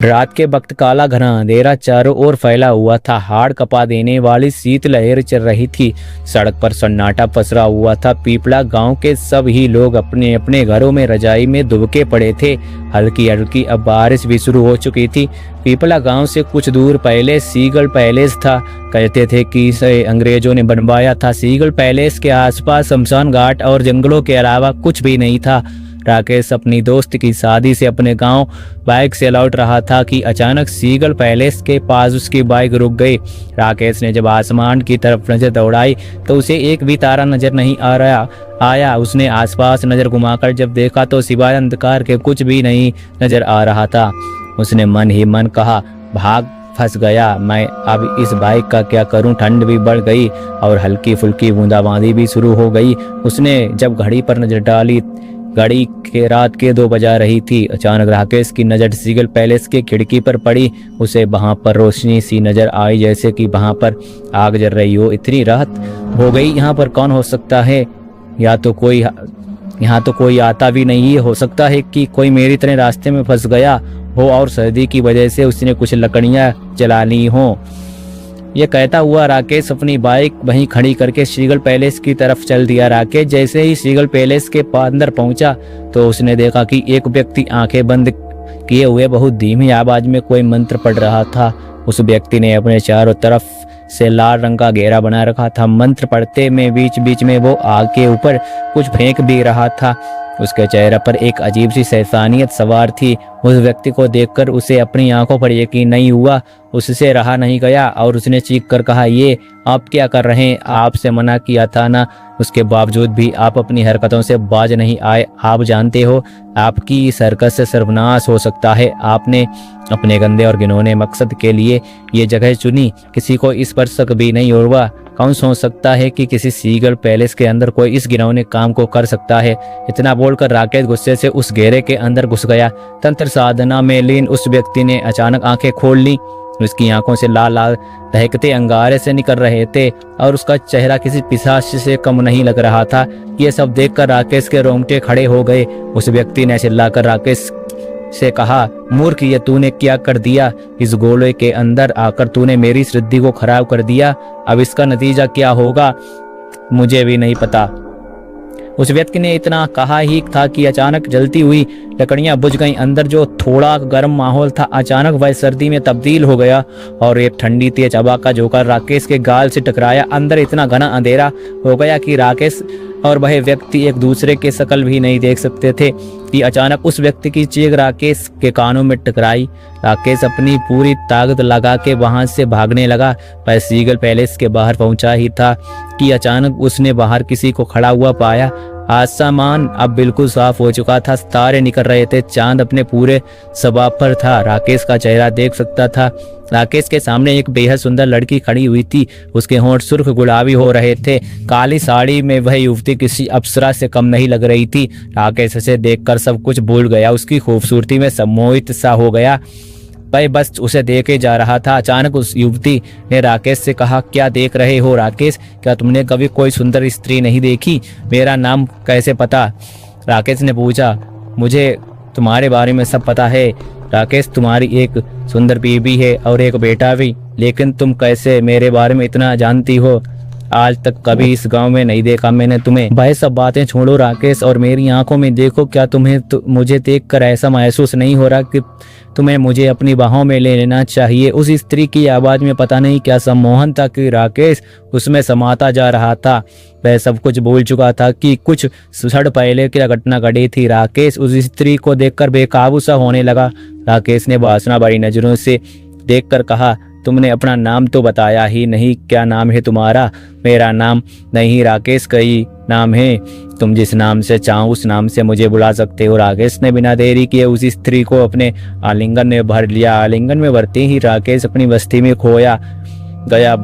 रात के वक्त काला घना अंधेरा चारों ओर फैला हुआ था। हाड़ कपा देने वाली शीतलहर चल रही थी। सड़क पर सन्नाटा पसरा हुआ था। पीपला गांव के सब ही लोग अपने अपने घरों में रजाई में दुबके पड़े थे। हल्की हल्की अब बारिश भी शुरू हो चुकी थी। पीपला गांव से कुछ दूर पहले सीगल पैलेस था। कहते थे कि इसे अंग्रेजों ने बनवाया था। सीगल पैलेस के आसपास शमशान घाट और जंगलों के अलावा कुछ भी नहीं था। राकेश अपनी दोस्त की शादी से अपने गांव बाइक से लौट रहा था कि अचानक सीगल पैलेस के पास उसकी बाइक रुक गई। राकेश ने जब आसमान की तरफ नजर दौड़ाई तो उसे एक भी तारा नजर नहीं आया। उसने आसपास नजर घुमाकर जब देखा तो सिवाय अंधकार के कुछ भी नहीं नजर आ रहा था। उसने मन ही मन कहा, भाग फंस गया मैं, अब इस बाइक का क्या करूं। ठंड भी बढ़ गई और हल्की फुल्की बूंदाबांदी भी शुरू हो गई। उसने जब घड़ी पर नजर डाली, घड़ी के रात के 2 बजा रही थी। अचानक राकेश की नजर सीगल पैलेस की खिड़की पर पड़ी। उसे वहां पर रोशनी सी नजर आई, जैसे कि वहां पर आग जल रही हो। इतनी रात हो गई, यहाँ पर कौन हो सकता है? यहाँ तो कोई आता भी नहीं। हो सकता है कि कोई मेरी तरह रास्ते में फंस गया हो और सर्दी की वजह से उसने कुछ लकड़ियां जला ली हो। ये कहता हुआ राकेश अपनी बाइक वहीं खड़ी करके सीगल पैलेस की तरफ चल दिया। राकेश जैसे ही सीगल पैलेस के अंदर पहुंचा तो उसने देखा कि एक व्यक्ति आंखें बंद किए हुए बहुत धीमी आवाज में कोई मंत्र पढ़ रहा था। उस व्यक्ति ने अपने चारों तरफ से लाल रंग का घेरा बना रखा था। मंत्र पढ़ते में बीच बीच में वो आग के ऊपर कुछ फेंक भी रहा था। उसके चेहरे पर एक अजीब सी शैतानियत सवार थी। उस व्यक्ति को देखकर उसे अपनी आंखों पर यकीन नहीं हुआ। उससे रहा नहीं गया और उसने चीख कर कहा, ये आप क्या कर रहे हैं? आपसे मना किया था ना, उसके बावजूद भी आप अपनी हरकतों से बाज नहीं आए। आप जानते हो आपकी इस हरकत से सर्वनाश हो सकता है। आपने अपने गंदे और घिनौने मकसद के लिए ये जगह चुनी। किसी को इस पर शक भी नहीं होगा। कौन सोच सकता है कि किसी सीगल पैलेस के अंदर कोई इस घिनौने काम को कर सकता है? इतना बोलकर राकेश गुस्से से उस घेरे के अंदर घुस गया। तंत्र साधना में लीन उस व्यक्ति ने अचानक आंखें खोल ली। उसकी आंखों से लाल लाल दहकते अंगारे से निकल रहे थे और उसका चेहरा किसी पिशाच से कम नहीं लग रहा था। ये सब देखकर राकेश के रोंगटे खड़े हो गए। उस व्यक्ति ने चिल्लाकर राकेश से कहा, मूर्ख, ये तूने क्या कर दिया? इस गोले के अंदर आकर तूने मेरी श्रद्धि को खराब कर दिया। अब इसका नतीजा क्या होगा मुझे भी नहीं पता। उस व्यक्ति ने इतना कहा ही था कि अचानक जलती हुई लकड़ियां बुझ गईं। अंदर जो थोड़ा गर्म माहौल था अचानक वह सर्दी में तब्दील हो गया और एक ठंडी तेज हवा का झोंका राकेश के गाल से टकराया। अंदर इतना घना अंधेरा हो गया कि राकेश और वह व्यक्ति एक दूसरे के शकल भी नहीं देख सकते थे कि अचानक उस व्यक्ति की चीख राकेश के कानों में टकराई। राकेश अपनी पूरी ताकत लगा के वहां से भागने लगा। वह सीगल पैलेस के बाहर पहुंचा ही था कि अचानक उसने बाहर किसी को खड़ा हुआ पाया। आसमान अब बिल्कुल साफ हो चुका था। तारे निकल रहे थे। चांद अपने पूरे शबाब पर था। राकेश का चेहरा देख सकता था। राकेश के सामने एक बेहद सुंदर लड़की खड़ी हुई थी। उसके होंठ सुर्ख गुलाबी हो रहे थे। काली साड़ी में वह युवती किसी अप्सरा से कम नहीं लग रही थी। राकेश उसे देखकर सब कुछ भूल गया। उसकी खूबसूरती में सम्मोहित सा हो गया। वह बस उसे देखे जा रहा था। अचानक उस युवती ने राकेश से कहा, क्या देख रहे हो राकेश? क्या तुमने कभी कोई सुंदर स्त्री नहीं देखी? मेरा नाम कैसे पता? राकेश ने पूछा। मुझे तुम्हारे बारे में सब पता है राकेश। तुम्हारी एक सुंदर बीवी है और एक बेटा भी। लेकिन तुम कैसे मेरे बारे में इतना जानती हो? आज तक कभी इस गांव में नहीं देखा मैंने तुम्हें। वह सब बातें छोड़ो राकेश और मेरी आंखों में देखो। क्या तुम्हें मुझे देखकर ऐसा महसूस नहीं हो रहा कि तुम्हें मुझे अपनी बाहों में ले लेना चाहिए? उस स्त्री की आवाज में पता नहीं क्या सम्मोहन था कि राकेश उसमें समाता जा रहा था। वह सब कुछ भूल चुका था कि कुछ क्षण पहले क्या घटना घटी थी। राकेश उस स्त्री को देखकर बेकाबू सा होने लगा। राकेश ने वासना भरी नजरों से देखकर कहा, तुमने अपना नाम तो बताया ही नहीं। क्या नाम है तुम्हारा? मेरा नाम नहीं राकेश, कई नाम है। तुम जिस नाम से चाहो उस नाम से मुझे बुला सकते हो। राकेश ने बिना देरी किए उस स्त्री को अपने आलिंगन में भर लिया। आलिंगन में भरते ही राकेश अपनी बस्ती में खोया गया।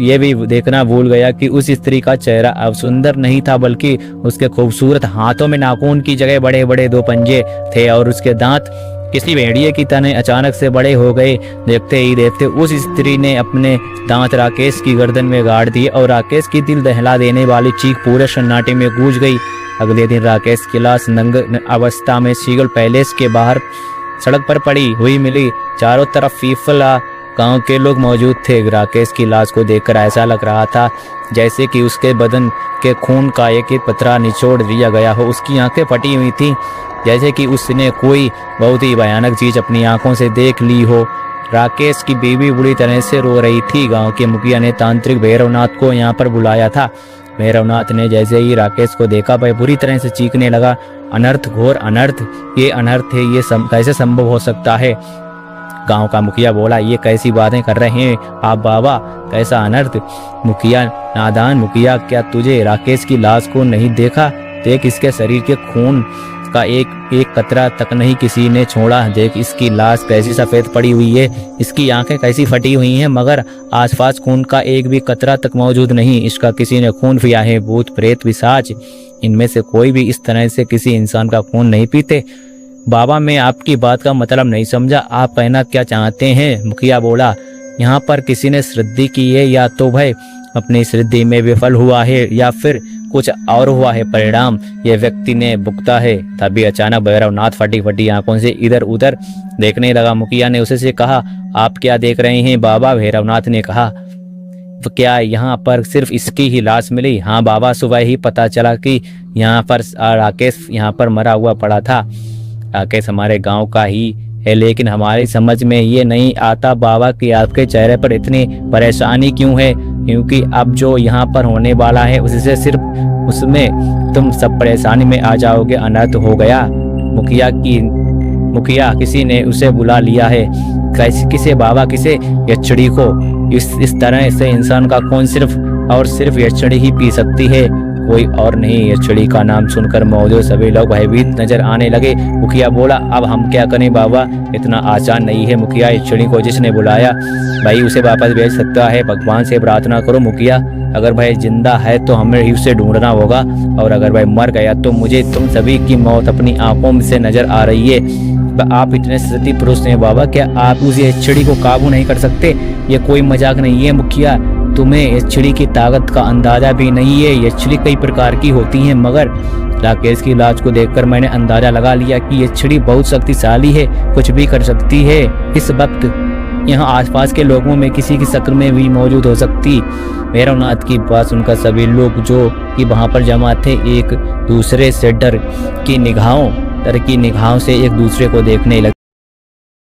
ये भी देखना भूल गया कि उस स्त्री का चेहरा अब सुंदर नहीं था, बल्कि उसके खूबसूरत हाथों में नाखून की जगह बड़े बड़े 2 पंजे थे और उसके दांत किसी भेड़िए की तरह अचानक से बड़े हो गए। देखते ही देखते उस स्त्री ने अपने दांत राकेश की गर्दन में गाड़ दिए और राकेश की दिल दहला देने वाली चीख पूरे सन्नाटे में गूंज गई। अगले दिन राकेश की लाश नंग अवस्था में सीगल पैलेस के बाहर सड़क पर पड़ी हुई मिली। चारों तरफ फीफला गांव के लोग मौजूद थे। राकेश की लाश को देखकर ऐसा लग रहा था जैसे कि उसके बदन के खून का एक एक कतरा निचोड़ दिया गया हो। उसकी आंखें फटी हुई थीं, जैसे कि उसने कोई बहुत ही भयानक चीज अपनी आंखों से देख ली हो। राकेश की बीवी बुरी तरह से रो रही थी। गांव के मुखिया ने तांत्रिक भैरवनाथ को यहाँ पर बुलाया था। भैरवनाथ ने जैसे ही राकेश को देखा वह बुरी तरह से चीखने लगा, अनर्थ, घोर अनर्थ, ये अनर्थ है, ये कैसे संभव हो सकता है। गांव का मुखिया बोला, ये कैसी बातें कर रहे हैं आप बाबा, कैसा अनर्थ। मुखिया, नादान मुखिया, क्या तुझे राकेश की लाश को नहीं देखा? देख, इसके शरीर के खून का एक कतरा तक नहीं किसी ने छोड़ा। देख, इसकी लाश कैसी सफेद पड़ी हुई है, इसकी आंखें कैसी फटी हुई हैं, मगर आसपास खून का एक भी कतरा तक मौजूद नहीं। इसका किसी ने खून पिया है। भूत प्रेत पिशाच, इनमें से कोई भी इस तरह से किसी इंसान का खून नहीं पीते। बाबा, मैं आपकी बात का मतलब नहीं समझा, आप कहना क्या चाहते हैं? मुखिया बोला, यहाँ पर किसी ने श्रद्धि की है, या तो भाई अपनी श्रद्धि में विफल हुआ है या फिर कुछ और हुआ है। परिणाम ये व्यक्ति ने भुगता है। तभी अचानक भैरवनाथ फटी फटी आंखों से इधर उधर देखने लगा। मुखिया ने उसे से कहा, आप क्या देख रहे हैं बाबा? भैरवनाथ ने कहा, तो क्या यहाँ पर सिर्फ इसकी ही लाश मिली? हाँ बाबा, सुबह ही पता चला कि यहाँ पर राकेश यहाँ पर मरा हुआ पड़ा था। राकेश हमारे गांव का ही है, लेकिन हमारी समझ में ये नहीं आता बाबा कि आपके चेहरे पर इतनी परेशानी क्यों है, क्योंकि अब जो यहाँ पर होने वाला है उससे सिर्फ उसमें तुम सब परेशानी में आ जाओगे। अनर्थ हो गया। मुखिया, किसी ने उसे बुला लिया है। किसे बाबा, किसे? यक्षिणी को। इस तरह से इंसान का खून सिर्फ और सिर्फ यक्षिणी ही पी सकती है, कोई और नहीं। यक्षिणी का नाम सुनकर मौजूद सभी लोग भयभीत नजर आने लगे। मुखिया बोला, अब हम क्या करें बाबा? इतना आसान नहीं है मुखिया। यक्षिणी को जिसने बुलाया भाई उसे वापस भेज सकता है। भगवान से प्रार्थना करो मुखिया। अगर भाई जिंदा है तो हमें ही उसे ढूंढना होगा, और अगर भाई मर गया तो मुझे तुम सभी की मौत अपनी आंखों से नजर आ रही है। आप इतने सती पुरुष हैं बाबा, क्या आप उस यक्षिणी को काबू नहीं कर सकते? ये कोई मजाक नहीं है मुखिया। तुम्हें यक्षिणी की ताकत का अंदाजा भी नहीं है। यक्षिणी कई प्रकार की होती हैं, मगर राकेश की लाश को देखकर मैंने अंदाजा लगा लिया कि यक्षिणी बहुत शक्तिशाली है, कुछ भी कर सकती है। इस वक्त यहाँ आसपास के लोगों में किसी की शक्ल में भी मौजूद हो सकती। भैरवनाथ की बात सुनकर सभी लोग जो कि वहां पर जमा थे एक दूसरे से डर की निगाहों से एक दूसरे को देखने लगे।